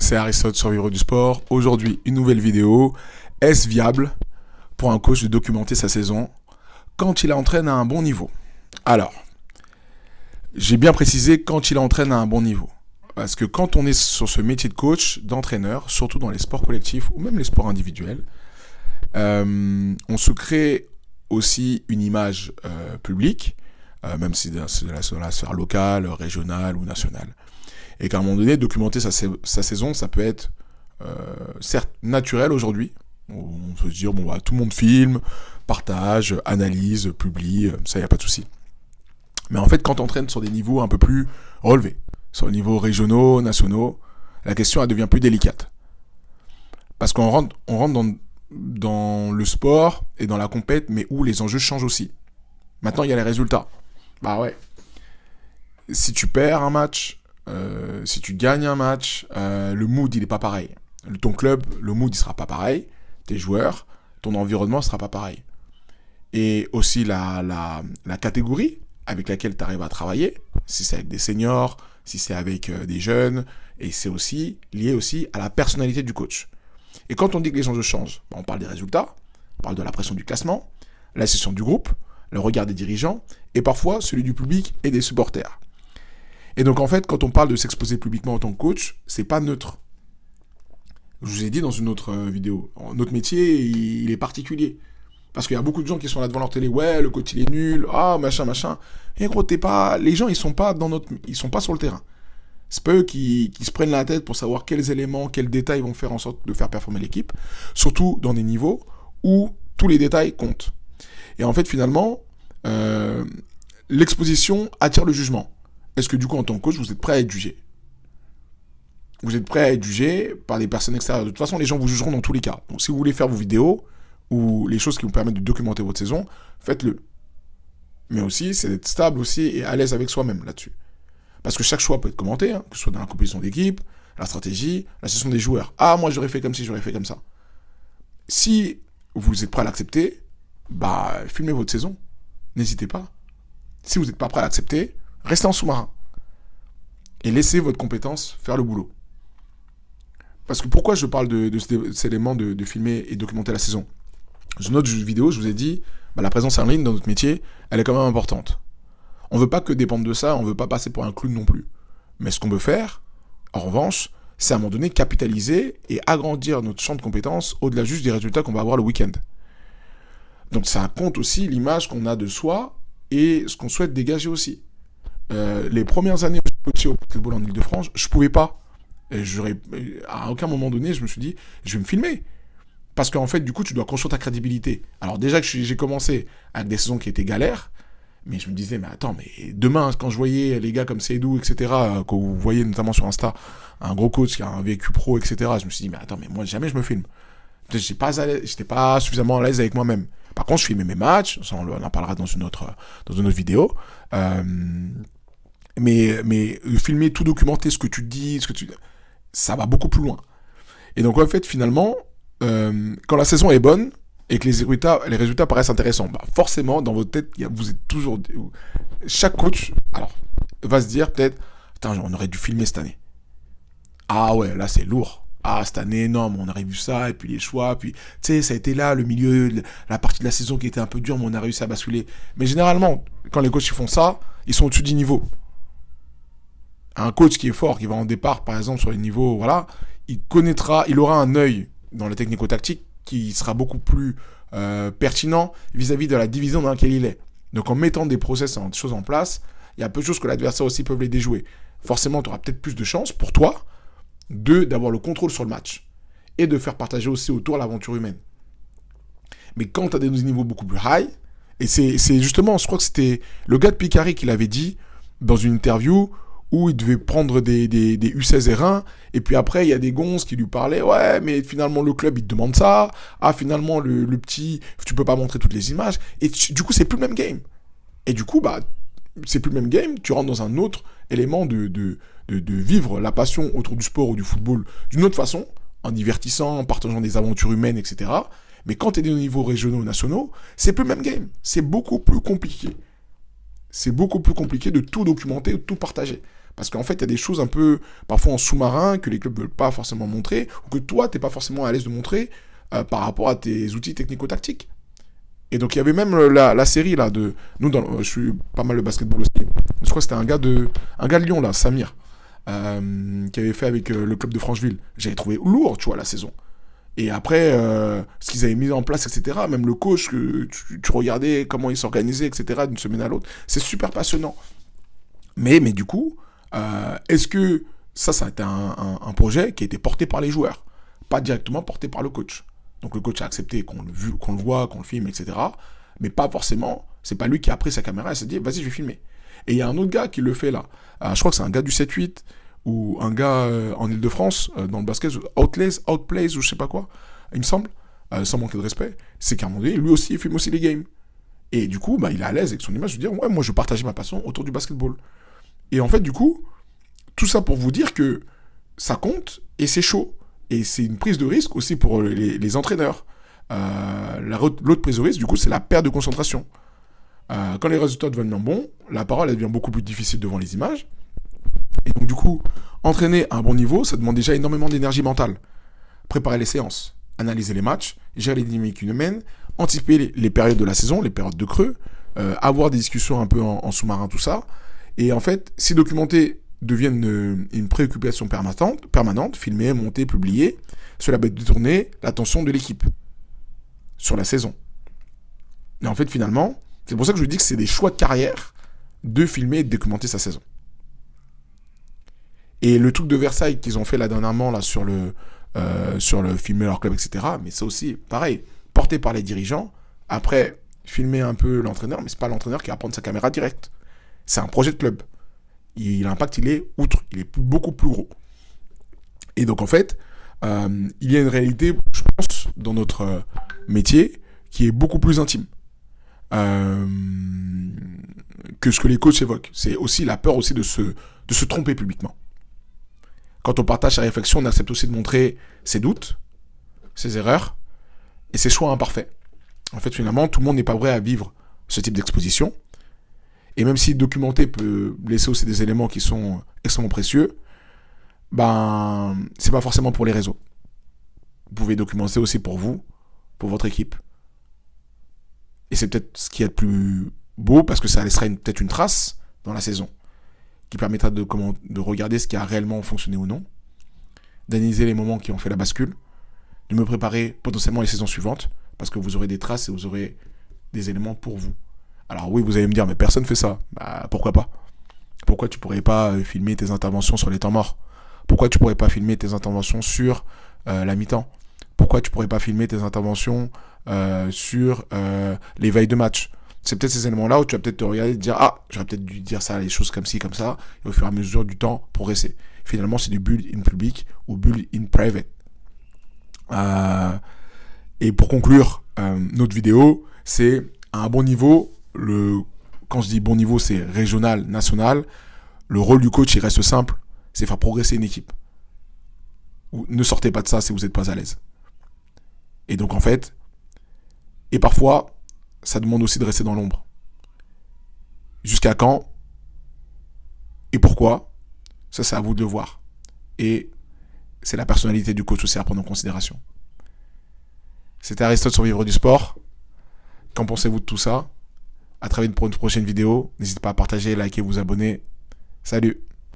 c'est Aristote, survivre du sport. Aujourd'hui, une nouvelle vidéo. Est-ce viable pour un coach de documenter sa saison quand il entraîne à un bon niveau? Alors, j'ai bien précisé quand il entraîne à un bon niveau. Parce que quand on est sur ce métier de coach, d'entraîneur, surtout dans les sports collectifs ou même les sports individuels, on se crée aussi une image publique, même si c'est dans la sphère locale, régionale ou nationale. Et qu'à un moment donné, documenter sa saison, ça peut être certes naturel aujourd'hui. On peut se dire, bon, bah, tout le monde filme, partage, analyse, publie, ça, il n'y a pas de souci. Mais en fait, quand on entraîne sur des niveaux un peu plus relevés, sur les niveaux régionaux, nationaux, la question, elle devient plus délicate. Parce qu'on rentre dans le sport et dans la compète, mais où les enjeux changent aussi. Maintenant, il y a les résultats. Bah ouais. Si tu perds un match, si tu gagnes un match, le mood, il n'est pas pareil. Ton club, le mood, il sera pas pareil. Tes joueurs, ton environnement ne sera pas pareil. Et aussi la catégorie avec laquelle tu arrives à travailler, si c'est avec des seniors, si c'est avec des jeunes, et c'est aussi lié aussi à la personnalité du coach. Et quand on dit que les enjeux changent, on parle des résultats, on parle de la pression du classement, la session du groupe, le regard des dirigeants, et parfois celui du public et des supporters. Et donc en fait, quand on parle de s'exposer publiquement en tant que coach, c'est pas neutre. Je vous ai dit dans une autre vidéo, notre métier, il est particulier. Parce qu'il y a beaucoup de gens qui sont là devant leur télé, ouais, le coach il est nul, ah, machin. Et gros, les gens, ils sont pas sur le terrain. C'est pas eux qui se prennent la tête pour savoir quels éléments, quels détails vont faire en sorte de faire performer l'équipe. Surtout dans des niveaux où tous les détails comptent. Et en fait, finalement, l'exposition attire le jugement. Est-ce que du coup, en tant que coach, vous êtes prêt à être jugé? Vous êtes prêt à être jugé par des personnes extérieures. De toute façon, les gens vous jugeront dans tous les cas. Donc, si vous voulez faire vos vidéos ou les choses qui vous permettent de documenter votre saison, faites-le. Mais aussi, c'est d'être stable aussi et à l'aise avec soi-même là-dessus. Parce que chaque choix peut être commenté, que ce soit dans la composition d'équipe, la stratégie, la gestion des joueurs. Ah, moi, j'aurais fait comme ci, j'aurais fait comme ça. Si vous êtes prêt à l'accepter, bah, filmez votre saison. N'hésitez pas. Si vous n'êtes pas prêt à l'accepter, restez en sous-marin. Et laissez votre compétence faire le boulot. Parce que pourquoi je parle de cet élément de filmer et documenter la saison? Dans une autre vidéo, je vous ai dit, la présence en ligne dans notre métier, elle est quand même importante. On ne veut pas que dépendre de ça, on ne veut pas passer pour un clown non plus. Mais ce qu'on veut faire, en revanche, c'est à un moment donné capitaliser et agrandir notre champ de compétences au-delà juste des résultats qu'on va avoir le week-end. Donc ça compte aussi l'image qu'on a de soi et ce qu'on souhaite dégager aussi. Les premières années où j'ai coaché au basketball en Ile-de-France, je ne pouvais pas. Et à aucun moment donné, je me suis dit, je vais me filmer. Parce qu'en fait, du coup, tu dois construire ta crédibilité. Alors déjà que j'ai commencé avec des saisons qui étaient galères, mais je me disais, mais attends, mais demain, quand je voyais les gars comme Seydou, etc., que vous voyez notamment sur Insta, un gros coach qui a un vécu pro, etc., je me suis dit, mais attends, mais moi, jamais je me filme. J'étais pas suffisamment à l'aise avec moi-même. Par contre, je filmais mes matchs, ça, on en parlera dans une autre vidéo. Mais filmer, tout documenter, ce que tu dis, ça va beaucoup plus loin. Et donc, en fait, finalement, quand la saison est bonne et que les résultats paraissent intéressants, forcément, dans votre tête, vous êtes toujours... Chaque coach, alors, va se dire peut-être, putain, on aurait dû filmer cette année. Ah ouais, là, c'est lourd. Ah, cette année, non, mais on aurait vu ça, et puis les choix, puis, tu sais, ça a été là, le milieu, la partie de la saison qui était un peu dure, mais on a réussi à basculer. Mais généralement, quand les coachs ils font ça, ils sont au-dessus du niveau. Un coach qui est fort, qui va en départ, par exemple, sur les niveaux, voilà, il aura un œil dans la technico-tactique qui sera beaucoup plus pertinent vis-à-vis de la division dans laquelle il est. Donc en mettant des process, des choses en place, il y a peu de choses que l'adversaire aussi peut les déjouer. Forcément, tu auras peut-être plus de chances pour toi d'avoir le contrôle sur le match et de faire partager aussi autour l'aventure humaine. Mais quand tu as des niveaux beaucoup plus high, et c'est justement, je crois que c'était le gars de Picari qui l'avait dit dans une interview où il devait prendre des U16 R1, et puis après, il y a des gonzes qui lui parlaient, ouais, mais finalement, le club, il te demande ça, ah, finalement, le petit, tu peux pas montrer toutes les images, et du coup, c'est plus le même game. Et du coup, c'est plus le même game, tu rentres dans un autre élément de vivre la passion autour du sport ou du football d'une autre façon, en divertissant, en partageant des aventures humaines, etc. Mais quand tu es au niveau régionaux ou nationaux, c'est plus le même game, c'est beaucoup plus compliqué. C'est beaucoup plus compliqué de tout documenter ou de tout partager. Parce qu'en fait, il y a des choses un peu, parfois en sous-marin, que les clubs ne veulent pas forcément montrer, ou que toi, tu n'es pas forcément à l'aise de montrer par rapport à tes outils technico-tactiques. Et donc, il y avait même la série, là, de... Nous, je suis pas mal le basketball aussi. Je crois que c'était un gars de Lyon, là, Samir, qui avait fait avec le club de Francheville. J'avais trouvé lourd, tu vois, la saison. Et après, ce qu'ils avaient mis en place, etc., même le coach, que tu regardais comment il s'organisait, etc., d'une semaine à l'autre, c'est super passionnant. Mais du coup, est-ce que ça a été un projet qui a été porté par les joueurs, pas directement porté par le coach. Donc le coach a accepté qu'on le voit, qu'on le filme, etc., mais pas forcément, c'est pas lui qui a pris sa caméra et s'est dit, vas-y, je vais filmer. Et il y a un autre gars qui le fait là. Je crois que c'est un gars du 7-8, ou un gars en Ile-de-France, dans le basket, Outplays, ou je sais pas quoi, il me semble, sans manquer de respect, c'est qu'à un moment donné, lui aussi, il filme aussi les games. Et du coup, il est à l'aise avec son image de dire, ouais, moi je partageais ma passion autour du basketball. Et en fait, du coup, tout ça pour vous dire que ça compte et c'est chaud. Et c'est une prise de risque aussi pour les entraîneurs. L'autre prise de risque, du coup, c'est la perte de concentration. Quand les résultats deviennent bons, la parole elle devient beaucoup plus difficile devant les images. Et donc, du coup, entraîner à un bon niveau, ça demande déjà énormément d'énergie mentale. Préparer les séances, analyser les matchs, gérer les dynamiques humaines, anticiper les périodes de la saison, les périodes de creux, avoir des discussions un peu en sous-marin, tout ça. Et en fait, si documenter devient une préoccupation permanente, filmer, monter, publier, cela va détourner l'attention de l'équipe sur la saison. Et en fait, finalement, c'est pour ça que je dis que c'est des choix de carrière de filmer et de documenter sa saison. Et le truc de Versailles qu'ils ont fait là dernièrement là, sur le filmer leur club, etc., mais c'est aussi pareil, porté par les dirigeants, après filmer un peu l'entraîneur, mais c'est pas l'entraîneur qui va prendre sa caméra direct. C'est un projet de club. L'impact, il est beaucoup plus gros. Et donc, en fait, il y a une réalité, je pense, dans notre métier, qui est beaucoup plus intime que ce que les coachs évoquent. C'est aussi la peur aussi de se tromper publiquement. Quand on partage sa réflexion, on accepte aussi de montrer ses doutes, ses erreurs et ses choix imparfaits. En fait, finalement, tout le monde n'est pas prêt à vivre ce type d'exposition. Et même si documenter peut laisser aussi des éléments qui sont extrêmement précieux, c'est pas forcément pour les réseaux. Vous pouvez documenter aussi pour vous, pour votre équipe. Et c'est peut-être ce qui est le plus beau, parce que ça laissera peut-être une trace dans la saison, qui permettra de regarder ce qui a réellement fonctionné ou non, d'analyser les moments qui ont fait la bascule, de me préparer potentiellement les saisons suivantes, parce que vous aurez des traces et vous aurez des éléments pour vous. Alors oui, vous allez me dire, mais personne ne fait ça. Pourquoi pas ? Pourquoi tu pourrais pas filmer tes interventions sur les temps morts ? Pourquoi tu pourrais pas filmer tes interventions sur la mi-temps ? Pourquoi tu pourrais pas filmer tes interventions sur les veilles de match ? C'est peut-être ces éléments-là où tu vas peut-être te regarder et te dire, j'aurais peut-être dû dire ça, les choses comme ci, comme ça, et au fur et à mesure du temps, progresser. Finalement, c'est du build in public ou build in private. Et pour conclure notre vidéo, c'est à un bon niveau. Quand je dis bon niveau, c'est régional, national. Le rôle du coach, il reste simple, c'est faire progresser une équipe. Ne sortez pas de ça si vous n'êtes pas à l'aise. Et donc en fait, et parfois, ça demande aussi de rester dans l'ombre. Jusqu'à quand ? Et pourquoi ? Ça, c'est à vous de le voir. Et c'est la personnalité du coach aussi à prendre en considération. C'était Aristote sur Vivre du Sport. Qu'en pensez-vous de tout ça ? À très vite pour une prochaine vidéo. N'hésitez pas à partager, liker, vous abonner. Salut!